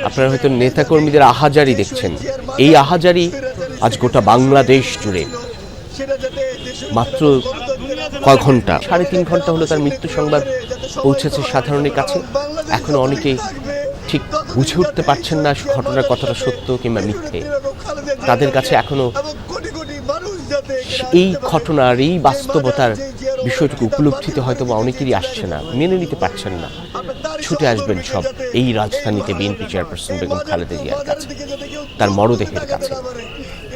আপনারা হয়তো নেতাকর্মীদের আহাজারি দেখছেন, এই আহাজারি আজ গোটা বাংলাদেশ জুড়ে মাত্র কয় ঘন্টা, 3.5 ঘন্টা হলো তার মৃত্যু সংবাদ পৌঁছেছে সাধারণের কাছে। এখনো অনেকেই ঠিক বুঝে উঠতে পারছেন না ঘটনার কতটা সত্য কিংবা মিথ্যে। তাদের কাছে এখনো এই ঘটনার এই বাস্তবতার বিষয়টুকু উপলব্ধিতে হয়তো বা অনেকেরই আসছে না, মেনে নিতে পারছেন না। ছুটে আসবেন সব এই রাজধানীতে বিএনপি চেয়ারপারসন বেগম খালেদা জিয়ার কাছে, তার মরদেহের কাছে।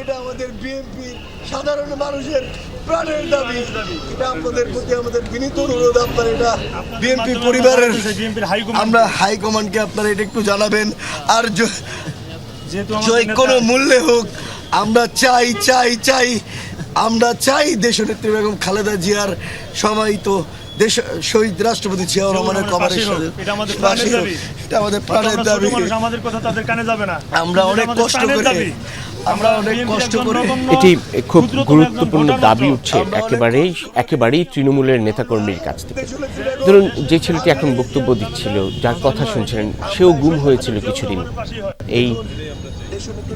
এটা আমাদের বিএনপি সাধারণ মানুষের প্রাণের দাবি। এটা আপনাদের প্রতি আমাদের বিনীত অনুরোধ, আপনারা এটা বিএনপি পরিবারের আমরা হাইকমান্ডকে আপনারা এটা একটু জানাবেন। আর যে কোনো মূল্যে হোক আমরা চাই দেশনেত্রী বেগম খালেদা জিয়ার সমাহিত দেশ শহীদ রাষ্ট্রপতি জিয়াউর রহমানের কবরের সাথে এটা আমাদের প্রাণের দাবি। আমরা অনেক কষ্ট করে এটি খুব গুরুত্বপূর্ণ দাবি উঠছে একেবারেই তৃণমূলের নেতাকর্মীর কাছ থেকে। ধরুন, যে ছেলেটি এখন বক্তব্য দিচ্ছিল, যার কথা শুনছিলেন, সেও গুম হয়েছিল কিছুদিন এই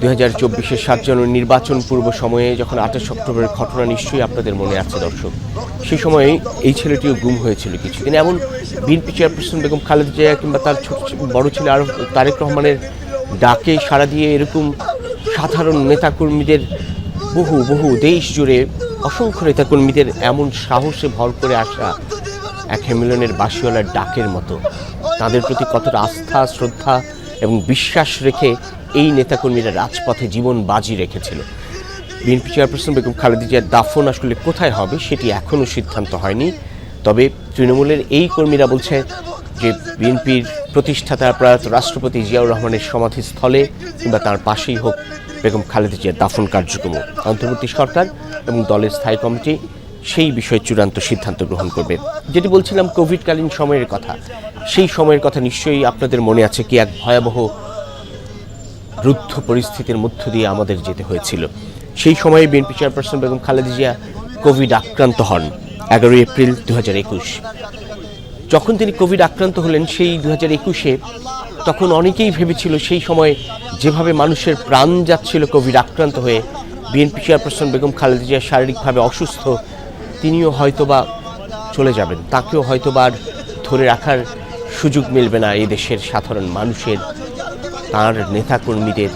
2024-এর 7 জানুয়ারি নির্বাচন পূর্ব সময়ে, যখন 28 অক্টোবরের ঘটনা নিশ্চয়ই আপনাদের মনে আছে দর্শক। সেই সময়ে এই ছেলেটিও গুম হয়েছিল কিছুদিন। এমন বিএনপি চেয়ারপারসন বেগম খালেদা জিয়া কিংবা তার বড় ছেলে আরও তারেক রহমানের ডাকে সাড়া দিয়ে এরকম সাধারণ নেতাকর্মীদের বহু দেশ জুড়ে অসংখ্য নেতাকর্মীদের এমন সাহসে ভর করে আসা এক হেমিলনের বাঁশিওয়ালার ডাকের মতো। তাদের প্রতি কতটা আস্থা, শ্রদ্ধা এবং বিশ্বাস রেখে এই নেতাকর্মীরা রাজপথে জীবন বাজি রেখেছিল। বিএনপি চেয়ারপারসন বেগম খালেদা জিয়ার দাফন আসলে কোথায় হবে সেটি এখনও সিদ্ধান্ত হয়নি। তবে তৃণমূলের এই কর্মীরা বলছে যে বিএনপির প্রতিষ্ঠাতা প্রয়াত রাষ্ট্রপতি জিয়াউর রহমানের সমাধিস্থলে কিংবা তার পাশেই হোক বেগম খালেদা জিয়ার দাফন কার্যক্রম। অন্তর্বর্তী সরকার এবং দলের স্থায়ী কমিটি সেই বিষয়ে চূড়ান্ত সিদ্ধান্ত গ্রহণ করবে। যেটি বলছিলাম কোভিডকালীন সময়ের কথা, সেই সময়ের কথা নিশ্চয়ই আপনাদের মনে আছে কি এক ভয়াবহ রুদ্ধ পরিস্থিতির মধ্য দিয়ে আমাদের যেতে হয়েছিল। সেই সময়ে BNP chairperson Begum Khaleda Zia Covid আক্রান্ত হন 11 এপ্রিল 2021। যখন তিনি কোভিড আক্রান্ত হলেন সেই 2021-এ, তখন অনেকেই ভেবেছিল সেই সময় যেভাবে মানুষের প্রাণ যাচ্ছিল কোভিড আক্রান্ত হয়ে, বিএনপি চেয়ারপারসন বেগম খালেদা জিয়া শারীরিকভাবে অসুস্থ, তিনিও হয়তোবা চলে যাবেন, তাকেও হয়তোবা আর ধরে রাখার সুযোগ মিলবে না এই দেশের সাধারণ মানুষের, তাঁর নেতাকর্মীদের।